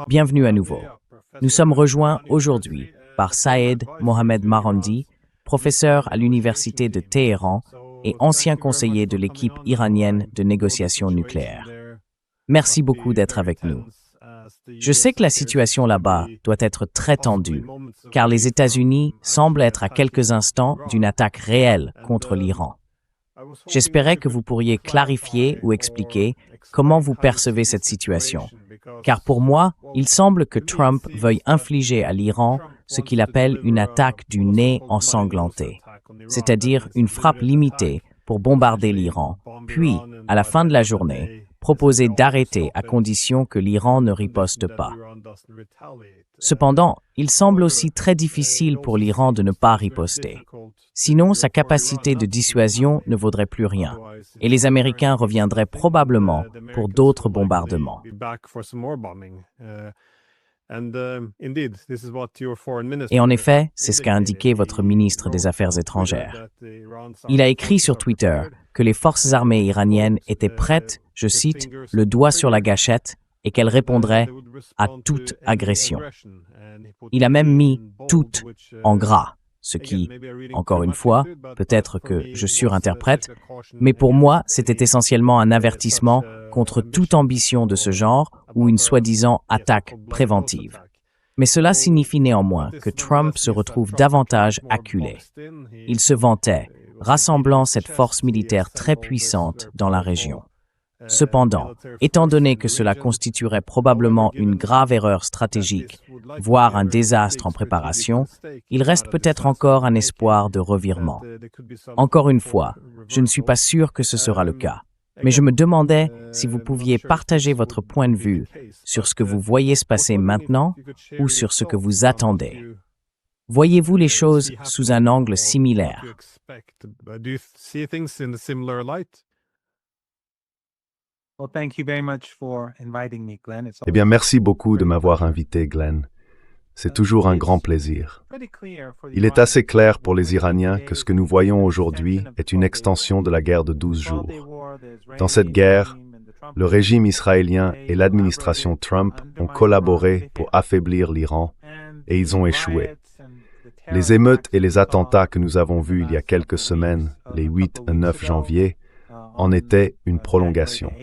Bienvenue à nouveau. Nous sommes rejoints aujourd'hui par Saïd Mohamed Marandi, professeur à l'Université de Téhéran et ancien conseiller de l'équipe iranienne de négociation nucléaire. Merci beaucoup d'être avec nous. Je sais que la situation là-bas doit être très tendue, car les États-Unis semblent être à quelques instants d'une attaque réelle contre l'Iran. J'espérais que vous pourriez clarifier ou expliquer comment vous percevez cette situation, car pour moi, il semble que Trump veuille infliger à l'Iran ce qu'il appelle une attaque du nez ensanglanté, c'est-à-dire une frappe limitée pour bombarder l'Iran, puis, à la fin de la journée, proposer d'arrêter à condition que l'Iran ne riposte pas. Cependant, il semble aussi très difficile pour l'Iran de ne pas riposter. Sinon, sa capacité de dissuasion ne vaudrait plus rien, et les Américains reviendraient probablement pour d'autres bombardements. Et en effet, c'est ce qu'a indiqué votre ministre des Affaires étrangères. Il a écrit sur Twitter que les forces armées iraniennes étaient prêtes, je cite, le doigt sur la gâchette, et qu'elles répondraient à toute agression. Il a même mis « toute » en gras, ce qui, encore une fois, peut-être que je surinterprète, mais pour moi, c'était essentiellement un avertissement contre toute ambition de ce genre ou une soi-disant attaque préventive. Mais cela signifie néanmoins que Trump se retrouve davantage acculé. Il se vantait, rassemblant cette force militaire très puissante dans la région. Cependant, étant donné que cela constituerait probablement une grave erreur stratégique, voire un désastre en préparation, il reste peut-être encore un espoir de revirement. Encore une fois, je ne suis pas sûr que ce sera le cas, mais je me demandais si vous pouviez partager votre point de vue sur ce que vous voyez se passer maintenant ou sur ce que vous attendez. Voyez-vous les choses sous un angle similaire? Eh bien, merci beaucoup de m'avoir invité, Glenn. C'est toujours un grand plaisir. Il est assez clair pour les Iraniens que ce que nous voyons aujourd'hui est une extension de la guerre de 12 jours. Dans cette guerre, le régime israélien et l'administration Trump ont collaboré pour affaiblir l'Iran et ils ont échoué. Les émeutes et les attentats que nous avons vus il y a quelques semaines, les 8 et 9 janvier, en étaient une prolongation.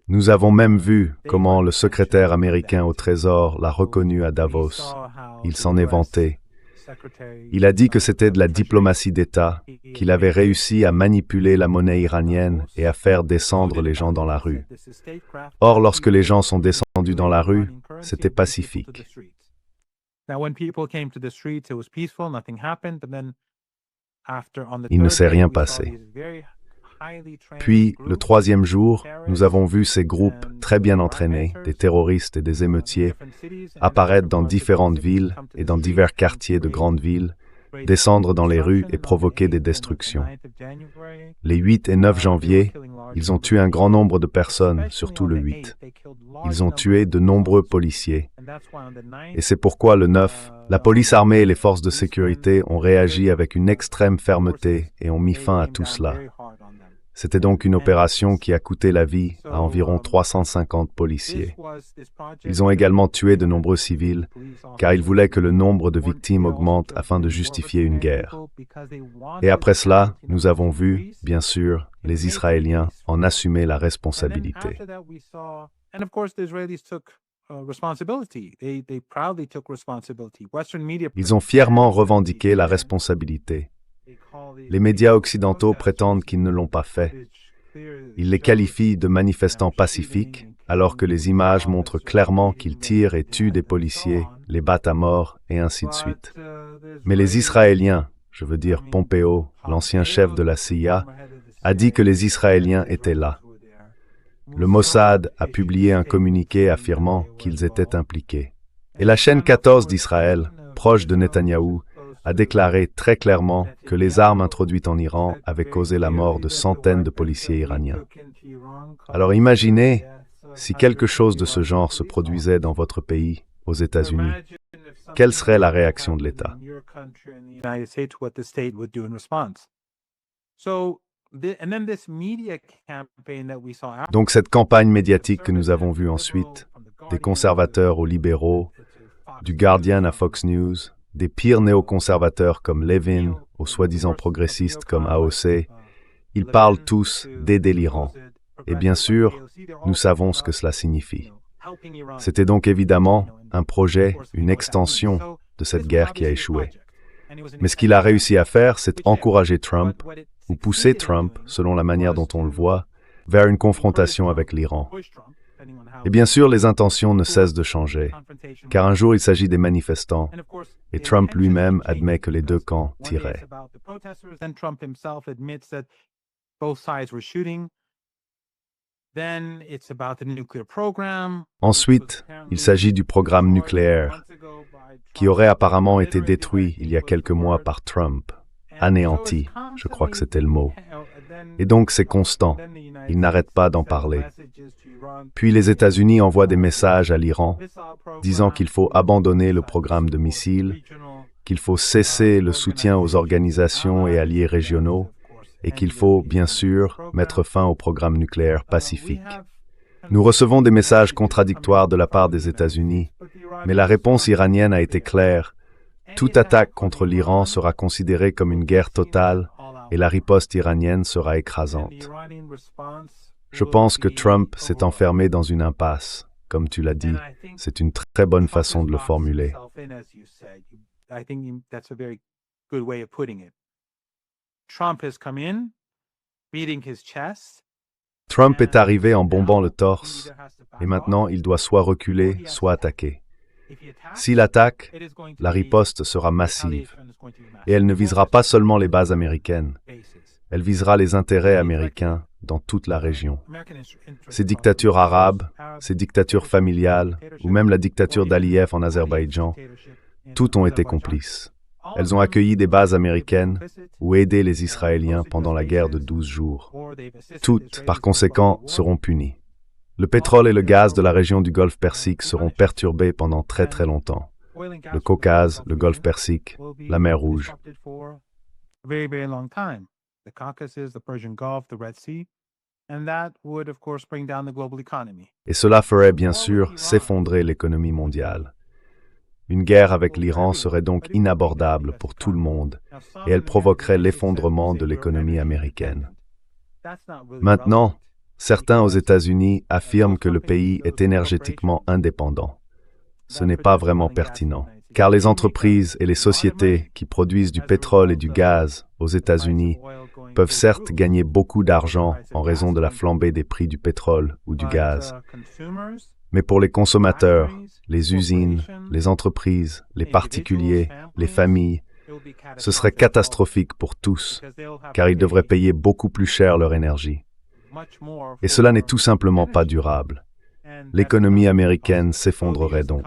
Nous avons même vu comment le secrétaire américain au Trésor l'a reconnu à Davos. Il s'en est vanté. Il a dit que c'était de la diplomatie d'État, qu'il avait réussi à manipuler la monnaie iranienne et à faire descendre les gens dans la rue. Or, lorsque les gens sont descendus dans la rue, c'était pacifique. Il ne s'est rien passé. Puis, le troisième jour, nous avons vu ces groupes très bien entraînés, des terroristes et des émeutiers, apparaître dans différentes villes et dans divers quartiers de grandes villes, descendre dans les rues et provoquer des destructions. Les 8 et 9 janvier, ils ont tué un grand nombre de personnes, surtout le 8. Ils ont tué de nombreux policiers. Et c'est pourquoi le 9, la police armée et les forces de sécurité ont réagi avec une extrême fermeté et ont mis fin à tout cela. C'était donc une opération qui a coûté la vie à environ 350 policiers. Ils ont également tué de nombreux civils, car ils voulaient que le nombre de victimes augmente afin de justifier une guerre. Et après cela, nous avons vu, bien sûr, les Israéliens en assumer la responsabilité. Ils ont fièrement revendiqué la responsabilité. Les médias occidentaux prétendent qu'ils ne l'ont pas fait. Ils les qualifient de manifestants pacifiques, alors que les images montrent clairement qu'ils tirent et tuent des policiers, les battent à mort, et ainsi de suite. Mais les Israéliens, je veux dire Pompeo, l'ancien chef de la CIA, a dit que les Israéliens étaient là. Le Mossad a publié un communiqué affirmant qu'ils étaient impliqués. Et la chaîne 14 d'Israël, proche de Netanyahou, a déclaré très clairement que les armes introduites en Iran avaient causé la mort de centaines de policiers iraniens. Alors imaginez si quelque chose de ce genre se produisait dans votre pays, aux États-Unis. Quelle serait la réaction de l'État? Donc cette campagne médiatique que nous avons vue ensuite, des conservateurs aux libéraux, du Guardian à Fox News, des pires néoconservateurs comme Levin, aux soi-disant progressistes comme AOC, ils parlent tous d'aider l'Iran. Et bien sûr, nous savons ce que cela signifie. C'était donc évidemment un projet, une extension de cette guerre qui a échoué. Mais ce qu'il a réussi à faire, c'est encourager Trump, ou pousser Trump, selon la manière dont on le voit, vers une confrontation avec l'Iran. Et bien sûr, les intentions ne cessent de changer, car un jour il s'agit des manifestants, et Trump lui-même admet que les deux camps tiraient. Ensuite, il s'agit du programme nucléaire, qui aurait apparemment été détruit il y a quelques mois par Trump, anéanti, je crois que c'était le mot. Et donc c'est constant, il n'arrête pas d'en parler. Puis les États-Unis envoient des messages à l'Iran, disant qu'il faut abandonner le programme de missiles, qu'il faut cesser le soutien aux organisations et alliés régionaux, et qu'il faut, bien sûr, mettre fin au programme nucléaire pacifique. Nous recevons des messages contradictoires de la part des États-Unis, mais la réponse iranienne a été claire. Toute attaque contre l'Iran sera considérée comme une guerre totale et la riposte iranienne sera écrasante. Je pense que Trump s'est enfermé dans une impasse. Comme tu l'as dit, c'est une très bonne façon de le formuler. Trump est arrivé en bombant le torse, et maintenant il doit soit reculer, soit attaquer. S'il attaque, la riposte sera massive, et elle ne visera pas seulement les bases américaines, elle visera les intérêts américains dans toute la région. Ces dictatures arabes, ces dictatures familiales, ou même la dictature d'Aliyev en Azerbaïdjan, toutes ont été complices. Elles ont accueilli des bases américaines ou aidé les Israéliens pendant la guerre de 12 jours. Toutes, par conséquent, seront punies. Le pétrole et le gaz de la région du Golfe Persique seront perturbés pendant très très longtemps. Le Caucase, le Golfe Persique, la mer Rouge. Et cela ferait bien sûr s'effondrer l'économie mondiale. Une guerre avec l'Iran serait donc inabordable pour tout le monde et elle provoquerait l'effondrement de l'économie américaine. Maintenant, certains aux États-Unis affirment que le pays est énergétiquement indépendant. Ce n'est pas vraiment pertinent, car les entreprises et les sociétés qui produisent du pétrole et du gaz aux États-Unis peuvent certes gagner beaucoup d'argent en raison de la flambée des prix du pétrole ou du gaz. Mais pour les consommateurs, les usines, les entreprises, les particuliers, les familles, ce serait catastrophique pour tous, car ils devraient payer beaucoup plus cher leur énergie. Et cela n'est tout simplement pas durable. L'économie américaine s'effondrerait donc.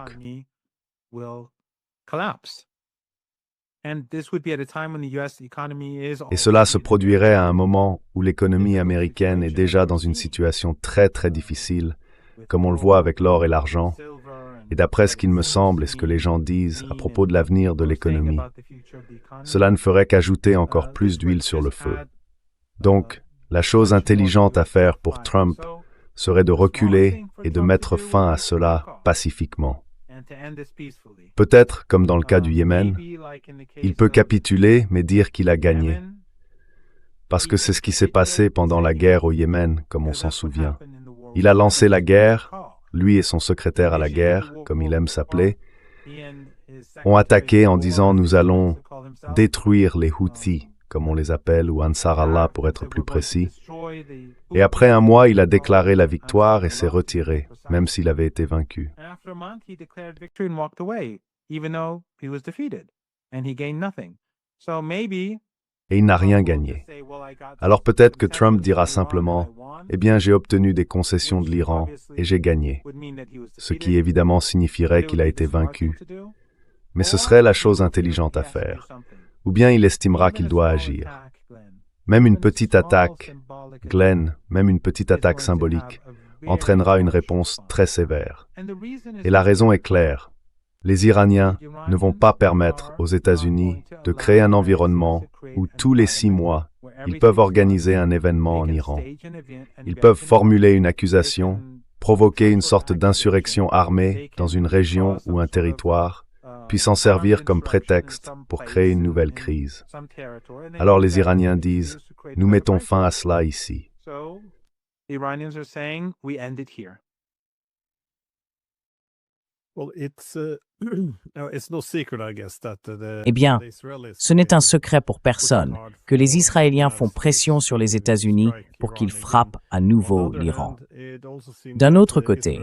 Et cela se produirait à un moment où l'économie américaine est déjà dans une situation très très difficile, comme on le voit avec l'or et l'argent, et d'après ce qu'il me semble et ce que les gens disent à propos de l'avenir de l'économie, cela ne ferait qu'ajouter encore plus d'huile sur le feu. Donc, la chose intelligente à faire pour Trump serait de reculer et de mettre fin à cela pacifiquement. Peut-être, comme dans le cas du Yémen, il peut capituler mais dire qu'il a gagné. Parce que c'est ce qui s'est passé pendant la guerre au Yémen, comme on s'en souvient. Il a lancé la guerre, lui et son secrétaire à la guerre, comme il aime s'appeler, ont attaqué en disant « nous allons détruire les Houthis », comme on les appelle, ou Ansar Allah pour être plus précis. Et après un mois, il a déclaré la victoire et s'est retiré, même s'il avait été vaincu. Et il n'a rien gagné. Alors peut-être que Trump dira simplement « Eh bien, j'ai obtenu des concessions de l'Iran et j'ai gagné », ce qui évidemment signifierait qu'il a été vaincu. Mais ce serait la chose intelligente à faire. Ou bien il estimera qu'il doit agir. Même une petite attaque, Glenn, même une petite attaque symbolique, entraînera une réponse très sévère. Et la raison est claire. Les Iraniens ne vont pas permettre aux États-Unis de créer un environnement où tous les 6 mois, Ils peuvent organiser un événement en Iran. Ils peuvent formuler une accusation, provoquer une sorte d'insurrection armée dans une région ou un territoire, puis s'en servir comme prétexte pour créer une nouvelle crise. Alors les Iraniens disent, nous mettons fin à cela ici. Eh bien, ce n'est un secret pour personne que les Israéliens font pression sur les États-Unis pour qu'ils frappent à nouveau l'Iran. D'un autre côté,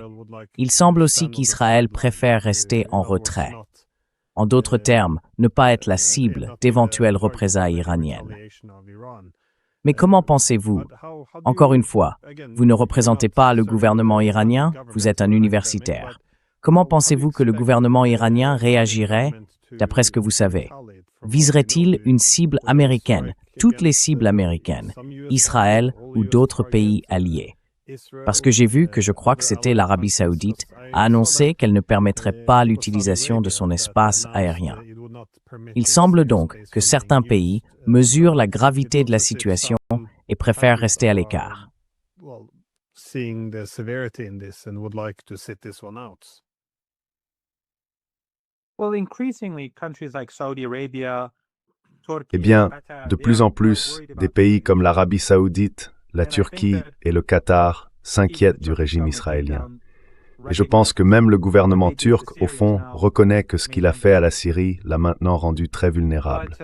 il semble aussi qu'Israël préfère rester en retrait. En d'autres termes, ne pas être la cible d'éventuelles représailles iraniennes. Mais comment pensez-vous? Encore une fois, vous ne représentez pas le gouvernement iranien, vous êtes un universitaire. Comment pensez-vous que le gouvernement iranien réagirait, d'après ce que vous savez? Viserait-il une cible américaine, toutes les cibles américaines, Israël ou d'autres pays alliés? Parce que j'ai vu que je crois que c'était l'Arabie saoudite a annoncé qu'elle ne permettrait pas l'utilisation de son espace aérien. Il semble donc que certains pays mesurent la gravité de la situation et préfèrent rester à l'écart. Eh bien, de plus en plus, des pays comme l'Arabie saoudite, la Turquie et le Qatar s'inquiètent du régime israélien. Et je pense que même le gouvernement turc, au fond, reconnaît que ce qu'il a fait à la Syrie l'a maintenant rendu très vulnérable.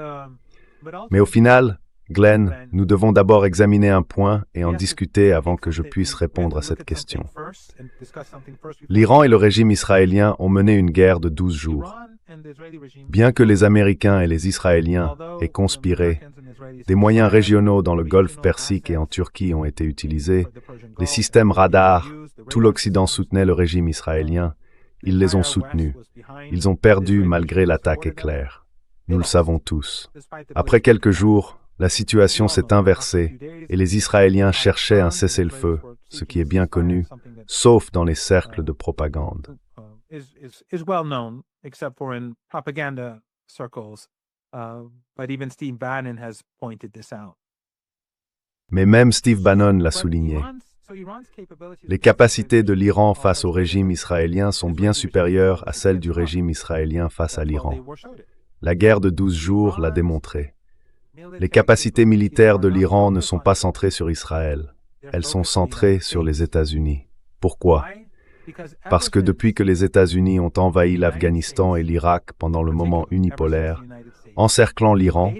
Mais au final, Glenn, nous devons d'abord examiner un point et en discuter avant que je puisse répondre à cette question. L'Iran et le régime israélien ont mené une guerre de 12 jours. Bien que les Américains et les Israéliens aient conspiré, des moyens régionaux dans le Golfe Persique et en Turquie ont été utilisés, les systèmes radars, tout l'Occident soutenait le régime israélien, ils les ont soutenus. Ils ont perdu malgré l'attaque éclair. Nous le savons tous. Après quelques jours, la situation s'est inversée et les Israéliens cherchaient un cessez-le-feu, ce qui est bien connu, sauf dans les cercles de propagande. Mais même Steve Bannon l'a souligné. Les capacités de l'Iran face au régime israélien sont bien supérieures à celles du régime israélien face à l'Iran. La guerre de 12 jours l'a démontré. Les capacités militaires de l'Iran ne sont pas centrées sur Israël. Elles sont centrées sur les États-Unis. Pourquoi? Parce que depuis que les États-Unis ont envahi l'Afghanistan et l'Irak pendant le moment unipolaire, encerclant l'Iran,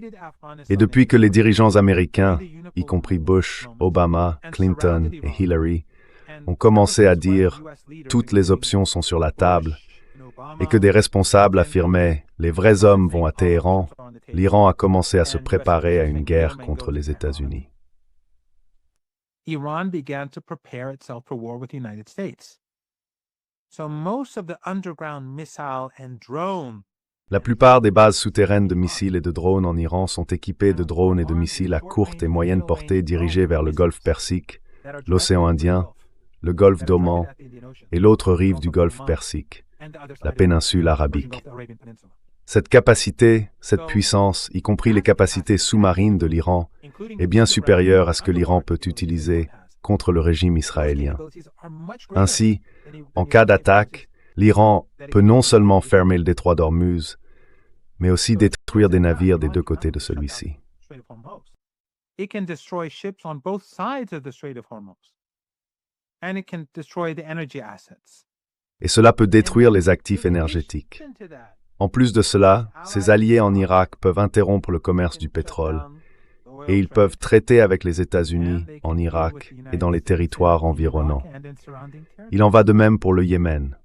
et depuis que les dirigeants américains, y compris Bush, Obama, Clinton et Hillary, ont commencé à dire « toutes les options sont sur la table » et que des responsables affirmaient « les vrais hommes vont à Téhéran », l'Iran a commencé à se préparer à une guerre contre les États-Unis. Iran began to prepare itself for war with the United States. So most of the underground missile and drone. La plupart des bases souterraines de missiles et de drones en Iran sont équipées de drones et de missiles à courte et moyenne portée dirigés vers le Golfe Persique, l'océan Indien, le Golfe d'Oman et l'autre rive du Golfe Persique, la péninsule arabique. Cette capacité, cette puissance, y compris les capacités sous-marines de l'Iran, est bien supérieure à ce que l'Iran peut utiliser contre le régime israélien. Ainsi, en cas d'attaque, l'Iran peut non seulement fermer le détroit d'Ormuz, mais aussi détruire des navires des deux côtés de celui-ci. Et cela peut détruire les actifs énergétiques. En plus de cela, ses alliés en Irak peuvent interrompre le commerce du pétrole et ils peuvent traiter avec les États-Unis en Irak et dans les territoires environnants. Il en va de même pour le Yémen.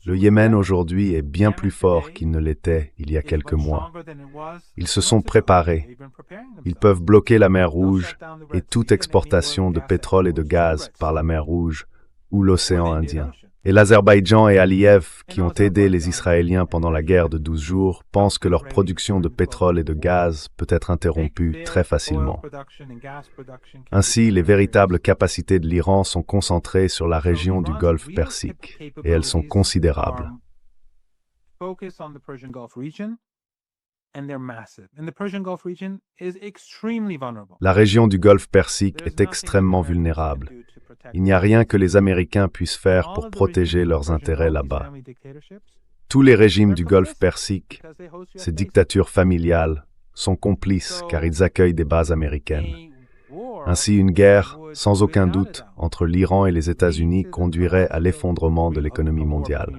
Le Yémen aujourd'hui est bien plus fort qu'il ne l'était il y a quelques mois. Ils se sont préparés. Ils peuvent bloquer la mer Rouge et toute exportation de pétrole et de gaz par la mer Rouge ou l'océan Indien. Et l'Azerbaïdjan et Aliyev, qui ont aidé les Israéliens pendant la guerre de 12 jours, pensent que leur production de pétrole et de gaz peut être interrompue très facilement. Ainsi, les véritables capacités de l'Iran sont concentrées sur la région du Golfe Persique, et elles sont considérables. La région du Golfe Persique est extrêmement vulnérable. Il n'y a rien que les Américains puissent faire pour protéger leurs intérêts là-bas. Tous les régimes du Golfe Persique, ces dictatures familiales, sont complices car ils accueillent des bases américaines. Ainsi, une guerre, sans aucun doute, entre l'Iran et les États-Unis conduirait à l'effondrement de l'économie mondiale.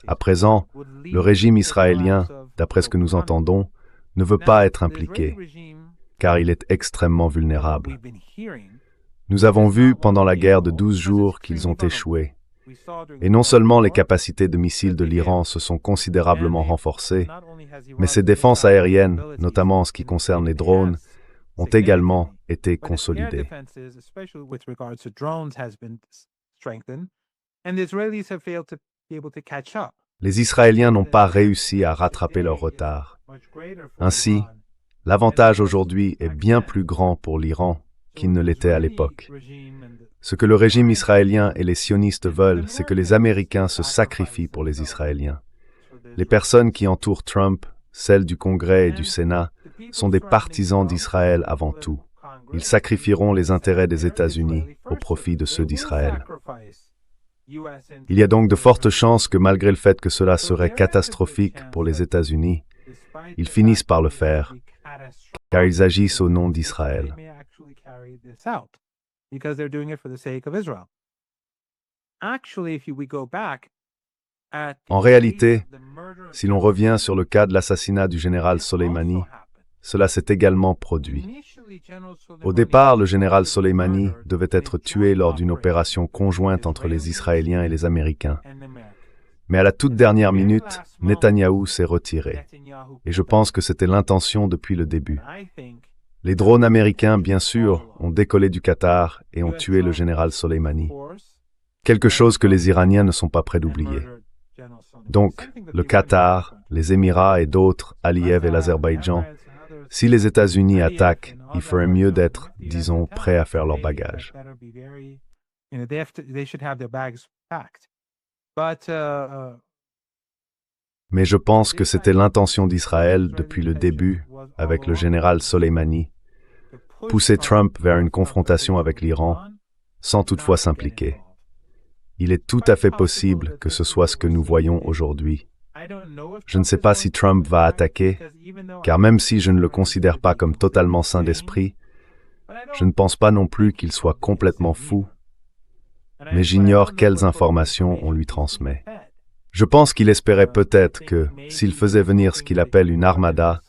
À présent, le régime israélien, d'après ce que nous entendons, ne veut pas être impliqué, car il est extrêmement vulnérable. Nous avons vu pendant la guerre de 12 jours qu'ils ont échoué. Et non seulement les capacités de missiles de l'Iran se sont considérablement renforcées, mais ses défenses aériennes, notamment en ce qui concerne les drones, ont également été consolidées. Les Israéliens n'ont pas réussi à rattraper leur retard. Ainsi, l'avantage aujourd'hui est bien plus grand pour l'Iran qu'il ne l'était à l'époque. Ce que le régime israélien et les sionistes veulent, c'est que les Américains se sacrifient pour les Israéliens. Les personnes qui entourent Trump, celles du Congrès et du Sénat, sont des partisans d'Israël avant tout. Ils sacrifieront les intérêts des États-Unis au profit de ceux d'Israël. Il y a donc de fortes chances que malgré le fait que cela serait catastrophique pour les États-Unis, ils finissent par le faire, car ils agissent au nom d'Israël. En réalité, si l'on revient sur le cas de l'assassinat du général Soleimani, cela s'est également produit. Au départ, le général Soleimani devait être tué lors d'une opération conjointe entre les Israéliens et les Américains. Mais à la toute dernière minute, Netanyahou s'est retiré. Et je pense que c'était l'intention depuis le début. Les drones américains, bien sûr, ont décollé du Qatar et ont tué le général Soleimani. Quelque chose que les Iraniens ne sont pas prêts d'oublier. Donc, le Qatar, les Émirats et d'autres, Aliyev et l'Azerbaïdjan, si les États-Unis attaquent, il ferait mieux d'être, disons, prêts à faire leur bagage. Mais je pense que c'était l'intention d'Israël depuis le début, avec le général Soleimani, pousser Trump vers une confrontation avec l'Iran, sans toutefois s'impliquer. Il est tout à fait possible que ce soit ce que nous voyons aujourd'hui. Je ne sais pas si Trump va attaquer, car même si je ne le considère pas comme totalement sain d'esprit, je ne pense pas non plus qu'il soit complètement fou, mais j'ignore quelles informations on lui transmet. Je pense qu'il espérait peut-être que, s'il faisait venir ce qu'il appelle une armada,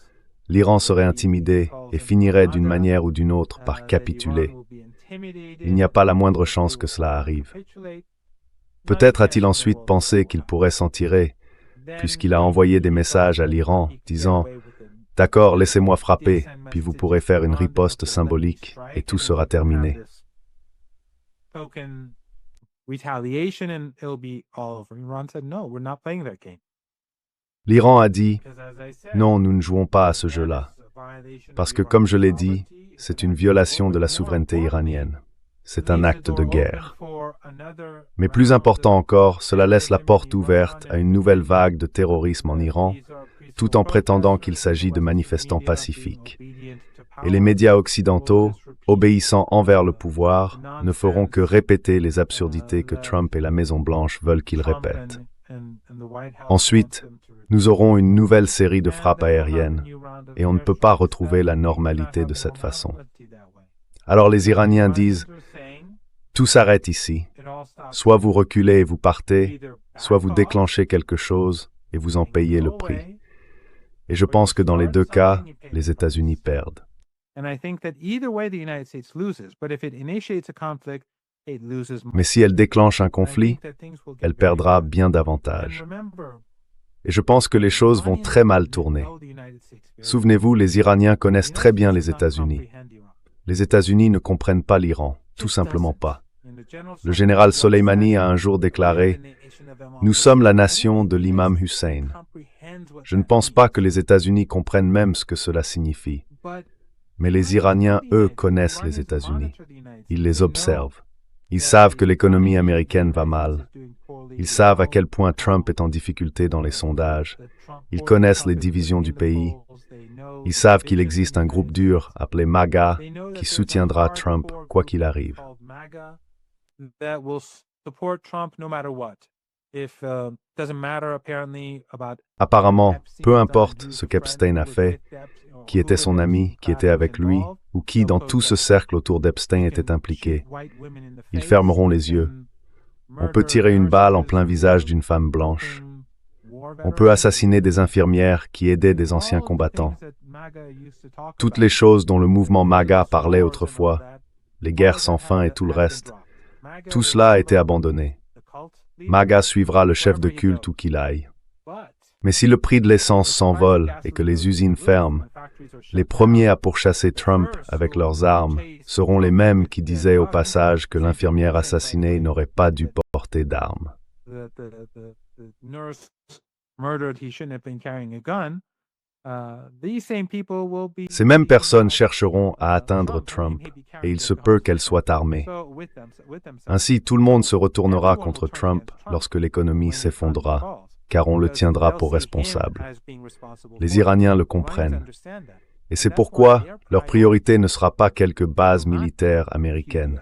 l'Iran serait intimidé et finirait d'une manière ou d'une autre par capituler. Il n'y a pas la moindre chance que cela arrive. Peut-être a-t-il ensuite pensé qu'il pourrait s'en tirer, puisqu'il a envoyé des messages à l'Iran disant « D'accord, laissez-moi frapper, puis vous pourrez faire une riposte symbolique et tout sera terminé. » L'Iran a dit « Non, nous ne jouons pas à ce jeu-là, parce que comme je l'ai dit, c'est une violation de la souveraineté iranienne. C'est un acte de guerre. » Mais plus important encore, cela laisse la porte ouverte à une nouvelle vague de terrorisme en Iran, tout en prétendant qu'il s'agit de manifestants pacifiques. Et les médias occidentaux, obéissant envers le pouvoir, ne feront que répéter les absurdités que Trump et la Maison-Blanche veulent qu'ils répètent. Ensuite, nous aurons une nouvelle série de frappes aériennes, et on ne peut pas retrouver la normalité de cette façon. Alors les Iraniens disent « Tout s'arrête ici. Soit vous reculez et vous partez, soit vous déclenchez quelque chose et vous en payez le prix. » Et je pense que dans les deux cas, les États-Unis perdent. Mais si elle déclenche un conflit, elle perdra bien davantage. Et je pense que les choses vont très mal tourner. Souvenez-vous, les Iraniens connaissent très bien les États-Unis. Les États-Unis ne comprennent pas l'Iran, tout simplement pas. Le général Soleimani a un jour déclaré « Nous sommes la nation de l'imam Hussein ». Je ne pense pas que les États-Unis comprennent même ce que cela signifie. Mais les Iraniens, eux, connaissent les États-Unis. Ils les observent. Ils savent que l'économie américaine va mal. Ils savent à quel point Trump est en difficulté dans les sondages. Ils connaissent les divisions du pays. Ils savent qu'il existe un groupe dur appelé MAGA qui soutiendra Trump quoi qu'il arrive. Apparemment, peu importe ce qu'Epstein a fait, qui était son ami, qui était avec lui, ou qui dans tout ce cercle autour d'Epstein était impliqué, ils fermeront les yeux. On peut tirer une balle en plein visage d'une femme blanche. On peut assassiner des infirmières qui aidaient des anciens combattants. Toutes les choses dont le mouvement MAGA parlait autrefois, les guerres sans fin et tout le reste, tout cela a été abandonné. MAGA suivra le chef de culte où qu'il aille. Mais si le prix de l'essence s'envole et que les usines ferment, les premiers à pourchasser Trump avec leurs armes seront les mêmes qui disaient au passage que l'infirmière assassinée n'aurait pas dû porter d'armes. Ces mêmes personnes chercheront à atteindre Trump, et il se peut qu'elles soient armées. Ainsi, tout le monde se retournera contre Trump lorsque l'économie s'effondrera, car on le tiendra pour responsable. Les Iraniens le comprennent. Et c'est pourquoi leur priorité ne sera pas quelques bases militaires américaines.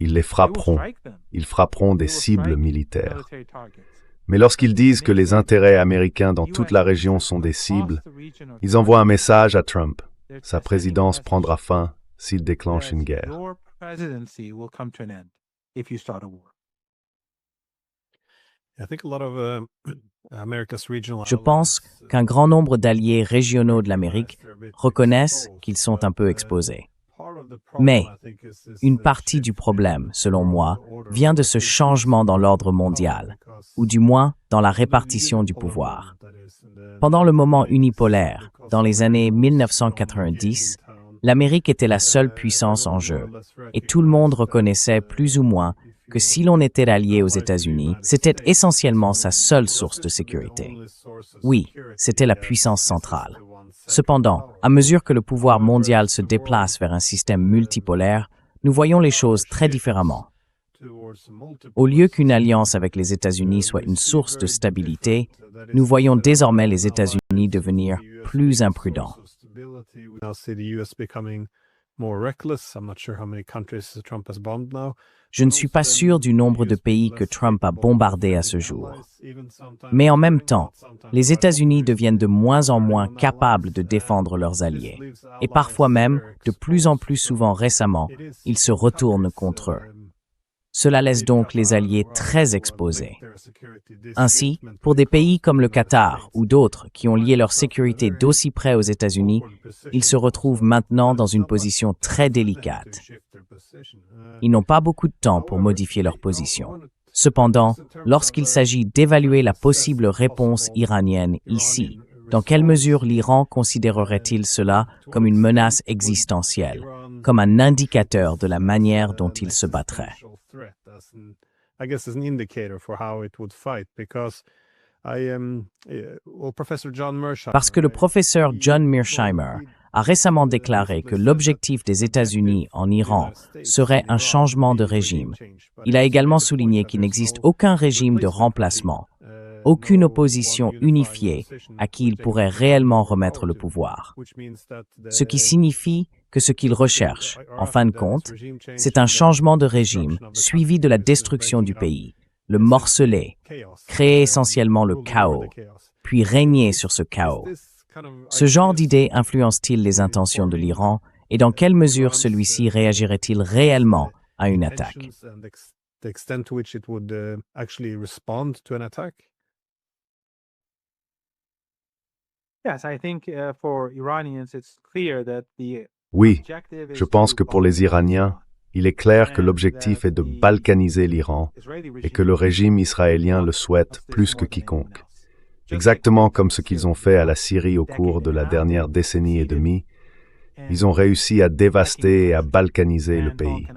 Ils les frapperont. Ils frapperont des cibles militaires. Mais lorsqu'ils disent que les intérêts américains dans toute la région sont des cibles, ils envoient un message à Trump. Sa présidence prendra fin s'il déclenche une guerre. Je pense qu'un grand nombre d'alliés régionaux de l'Amérique reconnaissent qu'ils sont un peu exposés. Mais une partie du problème, selon moi, vient de ce changement dans l'ordre mondial, ou du moins dans la répartition du pouvoir. Pendant le moment unipolaire, dans les années 1990, l'Amérique était la seule puissance en jeu, et tout le monde reconnaissait plus ou moins que si l'on était allié aux États-Unis, c'était essentiellement sa seule source de sécurité. Oui, c'était la puissance centrale. Cependant, à mesure que le pouvoir mondial se déplace vers un système multipolaire, nous voyons les choses très différemment. Au lieu qu'une alliance avec les États-Unis soit une source de stabilité, nous voyons désormais les États-Unis devenir plus imprudents. Je ne suis pas sûr du nombre de pays que Trump a bombardés à ce jour. Mais en même temps, les États-Unis deviennent de moins en moins capables de défendre leurs alliés. Et parfois même, de plus en plus souvent récemment, ils se retournent contre eux. Cela laisse donc les alliés très exposés. Ainsi, pour des pays comme le Qatar ou d'autres qui ont lié leur sécurité d'aussi près aux États-Unis, ils se retrouvent maintenant dans une position très délicate. Ils n'ont pas beaucoup de temps pour modifier leur position. Cependant, lorsqu'il s'agit d'évaluer la possible réponse iranienne ici, dans quelle mesure l'Iran considérerait-il cela comme une menace existentielle, comme un indicateur de la manière dont il se battrait? Parce que le professeur John Mearsheimer a récemment déclaré que l'objectif des États-Unis en Iran serait un changement de régime. Il a également souligné qu'il n'existe aucun régime de remplacement, aucune opposition unifiée à qui il pourrait réellement remettre le pouvoir. Ce qui signifie que ce qu'il recherche, en fin de compte, c'est un changement de régime suivi de la destruction du pays, le morceler, créer essentiellement le chaos, puis régner sur ce chaos. Ce genre d'idée influence-t-il les intentions de l'Iran et dans quelle mesure celui-ci réagirait-il réellement à une attaque? Oui, je pense que pour les Iraniens, il est clair que l'objectif est de balkaniser l'Iran et que le régime israélien le souhaite plus que quiconque. Exactement comme ce qu'ils ont fait à la Syrie au cours de la dernière décennie et demie, ils ont réussi à dévaster et à balkaniser le pays.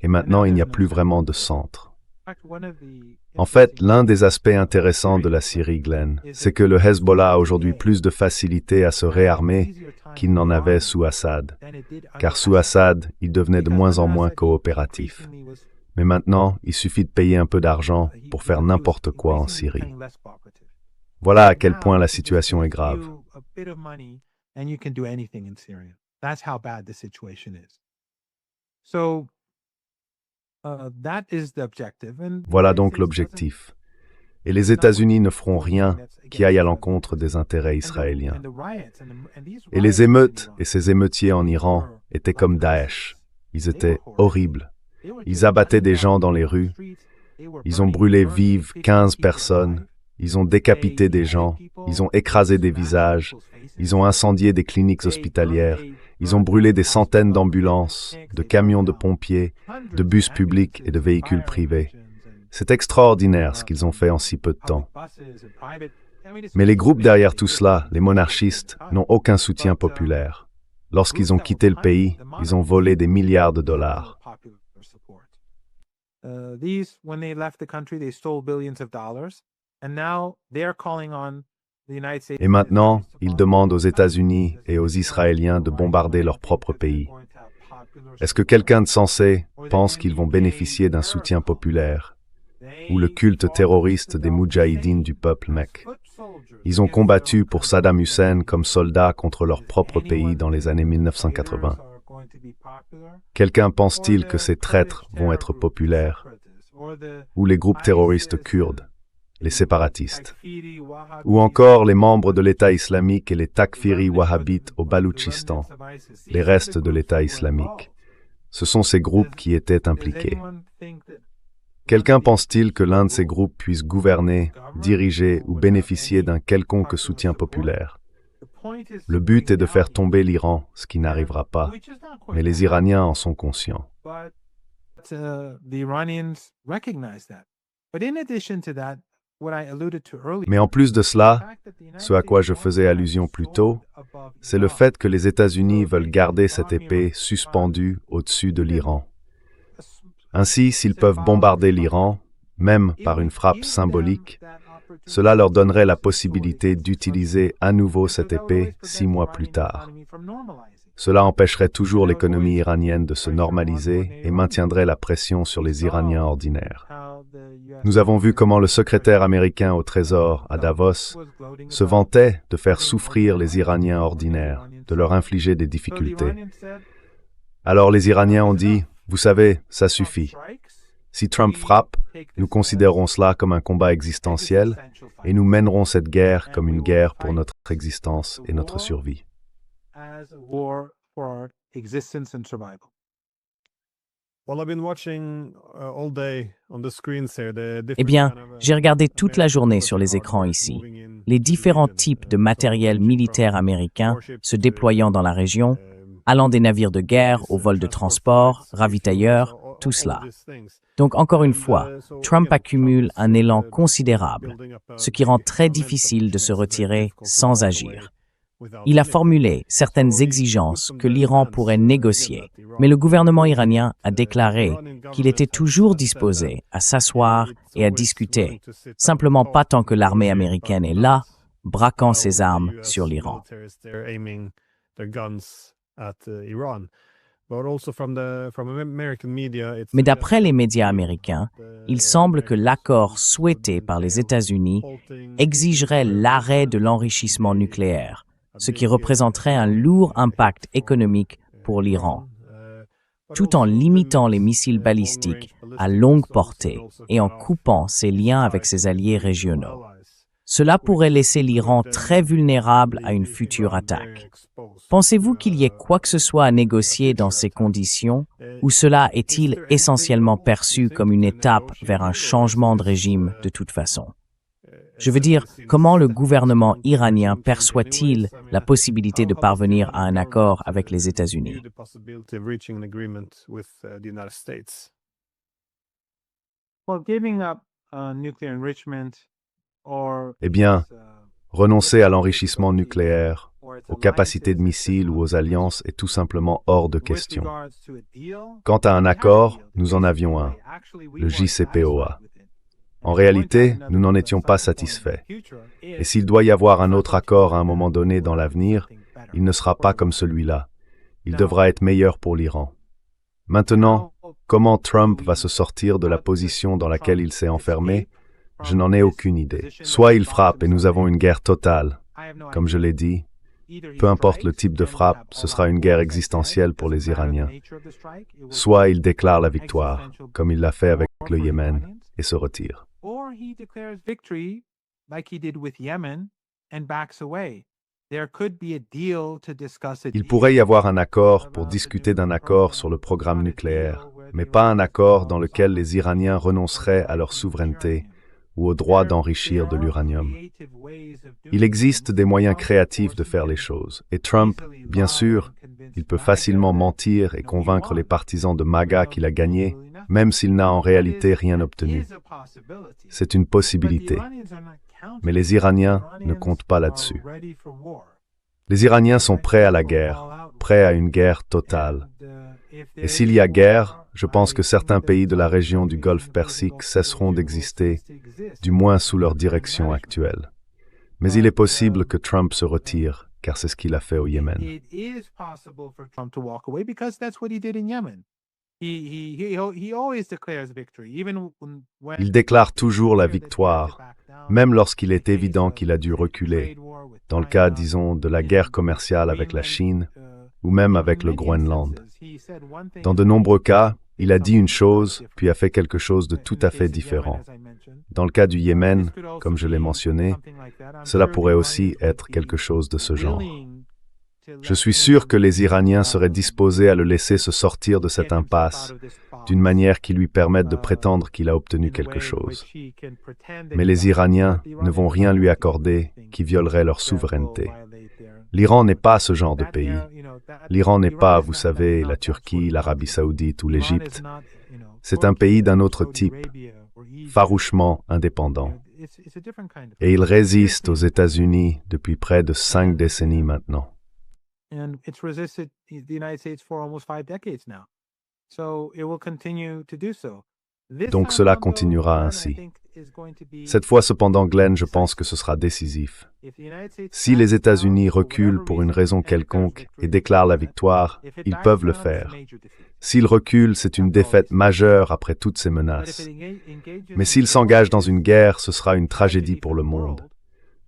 Et maintenant, il n'y a plus vraiment de centre. En fait, l'un des aspects intéressants de la Syrie, Glenn, c'est que le Hezbollah a aujourd'hui plus de facilité à se réarmer qu'il n'en avait sous Assad. Car sous Assad, il devenait de moins en moins coopératif. Mais maintenant, il suffit de payer un peu d'argent pour faire n'importe quoi en Syrie. Voilà à quel point la situation est grave. Voilà donc l'objectif. Et les États-Unis ne feront rien qui aille à l'encontre des intérêts israéliens. Et les émeutes et ces émeutiers en Iran étaient comme Daesh. Ils étaient horribles. Ils abattaient des gens dans les rues. Ils ont brûlé vives 15 personnes. Ils ont décapité des gens. Ils ont écrasé des visages. Ils ont incendié des cliniques hospitalières. Ils ont brûlé des centaines d'ambulances, de camions de pompiers, de bus publics et de véhicules privés. C'est extraordinaire ce qu'ils ont fait en si peu de temps. Mais les groupes derrière tout cela, les monarchistes, n'ont aucun soutien populaire. Lorsqu'ils ont quitté le pays, ils ont volé des milliards de dollars. Et maintenant, ils demandent aux États-Unis et aux Israéliens de bombarder leur propre pays. Est-ce que quelqu'un de sensé pense qu'ils vont bénéficier d'un soutien populaire ou le culte terroriste des moudjahidines du peuple mec? Ils ont combattu pour Saddam Hussein comme soldats contre leur propre pays dans les années 1980. Quelqu'un pense-t-il que ces traîtres vont être populaires? Ou les groupes terroristes kurdes, les séparatistes? Ou encore les membres de l'État islamique et les takfiris wahhabites au Baloutchistan, les restes de l'État islamique? Ce sont ces groupes qui étaient impliqués. Quelqu'un pense-t-il que l'un de ces groupes puisse gouverner, diriger ou bénéficier d'un quelconque soutien populaire? Le but est de faire tomber l'Iran, ce qui n'arrivera pas, mais les Iraniens en sont conscients. Mais en plus de cela, ce à quoi je faisais allusion plus tôt, c'est le fait que les États-Unis veulent garder cette épée suspendue au-dessus de l'Iran. Ainsi, s'ils peuvent bombarder l'Iran, même par une frappe symbolique, cela leur donnerait la possibilité d'utiliser à nouveau cette épée 6 mois plus tard. Cela empêcherait toujours l'économie iranienne de se normaliser et maintiendrait la pression sur les Iraniens ordinaires. Nous avons vu comment le secrétaire américain au Trésor, à Davos, se vantait de faire souffrir les Iraniens ordinaires, de leur infliger des difficultés. Alors les Iraniens ont dit: vous savez, ça suffit. Si Trump frappe, nous considérons cela comme un combat existentiel et nous mènerons cette guerre comme une guerre pour notre existence et notre survie. Eh bien, j'ai regardé toute la journée sur les écrans ici, les différents types de matériel militaire américain se déployant dans la région, allant des navires de guerre aux vols de transport, ravitailleurs, tout cela. Donc encore une fois, Trump accumule un élan considérable, ce qui rend très difficile de se retirer sans agir. Il a formulé certaines exigences que l'Iran pourrait négocier, mais le gouvernement iranien a déclaré qu'il était toujours disposé à s'asseoir et à discuter, simplement pas tant que l'armée américaine est là, braquant ses armes sur l'Iran. Mais d'après les médias américains, il semble que l'accord souhaité par les États-Unis exigerait l'arrêt de l'enrichissement nucléaire, ce qui représenterait un lourd impact économique pour l'Iran, tout en limitant les missiles balistiques à longue portée et en coupant ses liens avec ses alliés régionaux. Cela pourrait laisser l'Iran très vulnérable à une future attaque. Pensez-vous qu'il y ait quoi que ce soit à négocier dans ces conditions, ou cela est-il essentiellement perçu comme une étape vers un changement de régime de toute façon? Je veux dire, comment le gouvernement iranien perçoit-il la possibilité de parvenir à un accord avec les États-Unis? Eh bien, renoncer à l'enrichissement nucléaire, aux capacités de missiles ou aux alliances est tout simplement hors de question. Quant à un accord, nous en avions un, le JCPOA. En réalité, nous n'en étions pas satisfaits. Et s'il doit y avoir un autre accord à un moment donné dans l'avenir, il ne sera pas comme celui-là. Il devra être meilleur pour l'Iran. Maintenant, comment Trump va se sortir de la position dans laquelle il s'est enfermé? Je n'en ai aucune idée. Soit il frappe et nous avons une guerre totale. Comme je l'ai dit, peu importe le type de frappe, ce sera une guerre existentielle pour les Iraniens. Soit il déclare la victoire, comme il l'a fait avec le Yémen, et se retire. Il pourrait y avoir un accord pour discuter d'un accord sur le programme nucléaire, mais pas un accord dans lequel les Iraniens renonceraient à leur souveraineté ou au droit d'enrichir de l'uranium. Il existe des moyens créatifs de faire les choses, et Trump, bien sûr, il peut facilement mentir et convaincre les partisans de MAGA qu'il a gagné, même s'il n'a en réalité rien obtenu. C'est une possibilité, mais les Iraniens ne comptent pas là-dessus. Les Iraniens sont prêts à la guerre, prêts à une guerre totale. Et s'il y a guerre, je pense que certains pays de la région du Golfe Persique cesseront d'exister, du moins sous leur direction actuelle. Mais il est possible que Trump se retire, car c'est ce qu'il a fait au Yémen. Il déclare toujours la victoire, même lorsqu'il est évident qu'il a dû reculer, dans le cas, disons, de la guerre commerciale avec la Chine, ou même avec le Groenland. Dans de nombreux cas, il a dit une chose, puis a fait quelque chose de tout à fait différent. Dans le cas du Yémen, comme je l'ai mentionné, cela pourrait aussi être quelque chose de ce genre. Je suis sûr que les Iraniens seraient disposés à le laisser se sortir de cette impasse, d'une manière qui lui permette de prétendre qu'il a obtenu quelque chose. Mais les Iraniens ne vont rien lui accorder qui violerait leur souveraineté. L'Iran n'est pas ce genre de pays. L'Iran n'est pas, vous savez, la Turquie, l'Arabie Saoudite ou l'Égypte. C'est un pays d'un autre type, farouchement indépendant. Et il résiste aux États-Unis depuis près de 5 décennies maintenant. Donc cela continuera ainsi. Cette fois cependant, Glenn, je pense que ce sera décisif. Si les États-Unis reculent pour une raison quelconque et déclarent la victoire, ils peuvent le faire. S'ils reculent, c'est une défaite majeure après toutes ces menaces. Mais s'ils s'engagent dans une guerre, ce sera une tragédie pour le monde.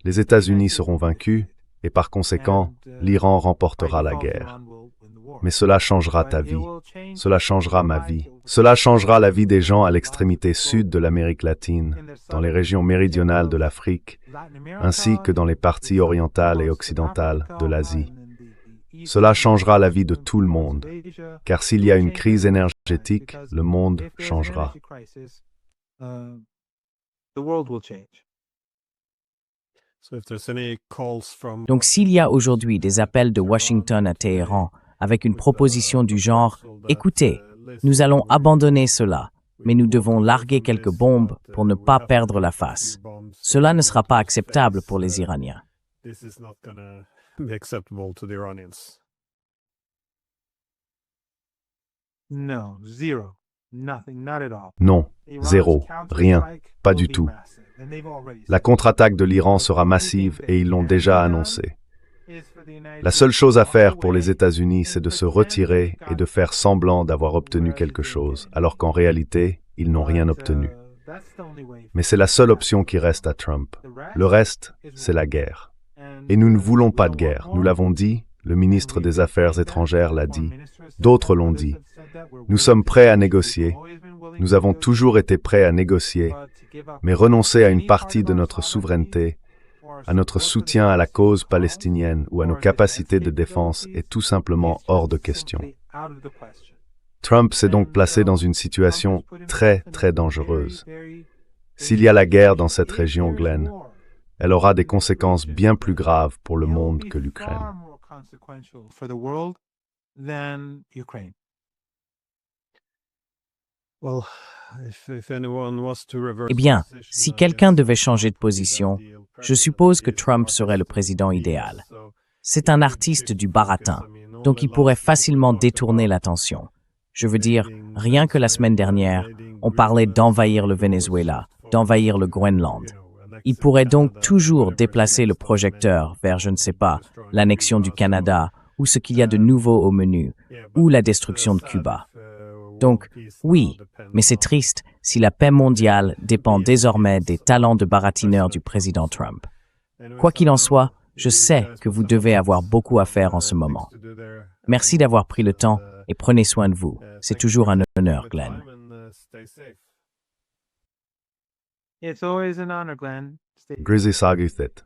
Les États-Unis seront vaincus et par conséquent, l'Iran remportera la guerre. Mais cela changera ta vie, cela changera ma vie, cela changera la vie des gens à l'extrémité sud de l'Amérique latine, dans les régions méridionales de l'Afrique, ainsi que dans les parties orientales et occidentales de l'Asie. Cela changera la vie de tout le monde, car s'il y a une crise énergétique, le monde changera. Donc s'il y a aujourd'hui des appels de Washington à Téhéran avec une proposition du genre « Écoutez, nous allons abandonner cela, mais nous devons larguer quelques bombes pour ne pas perdre la face », cela ne sera pas acceptable pour les Iraniens. Non, zéro, rien, pas du tout. La contre-attaque de l'Iran sera massive et ils l'ont déjà annoncé. La seule chose à faire pour les États-Unis, c'est de se retirer et de faire semblant d'avoir obtenu quelque chose, alors qu'en réalité, ils n'ont rien obtenu. Mais c'est la seule option qui reste à Trump. Le reste, c'est la guerre. Et nous ne voulons pas de guerre. Nous l'avons dit, le ministre des Affaires étrangères l'a dit, d'autres l'ont dit. Nous sommes prêts à négocier. Nous avons toujours été prêts à négocier, mais renoncer à une partie de notre souveraineté, à notre soutien à la cause palestinienne ou à nos capacités de défense est tout simplement hors de question. Trump s'est donc placé dans une situation très, très dangereuse. S'il y a la guerre dans cette région, Glenn, elle aura des conséquences bien plus graves pour le monde que l'Ukraine. Eh bien, si quelqu'un devait changer de position, je suppose que Trump serait le président idéal. C'est un artiste du baratin, donc il pourrait facilement détourner l'attention. Je veux dire, rien que la semaine dernière, on parlait d'envahir le Venezuela, d'envahir le Groenland. Il pourrait donc toujours déplacer le projecteur vers, je ne sais pas, l'annexion du Canada, ou ce qu'il y a de nouveau au menu, ou la destruction de Cuba. Donc, oui, mais c'est triste, si la paix mondiale dépend désormais des talents de baratineur du président Trump. Quoi qu'il en soit, je sais que vous devez avoir beaucoup à faire en ce moment. Merci d'avoir pris le temps et prenez soin de vous. C'est toujours un honneur, Glenn. It's always an honor, Glenn. Grizzy Saguthet.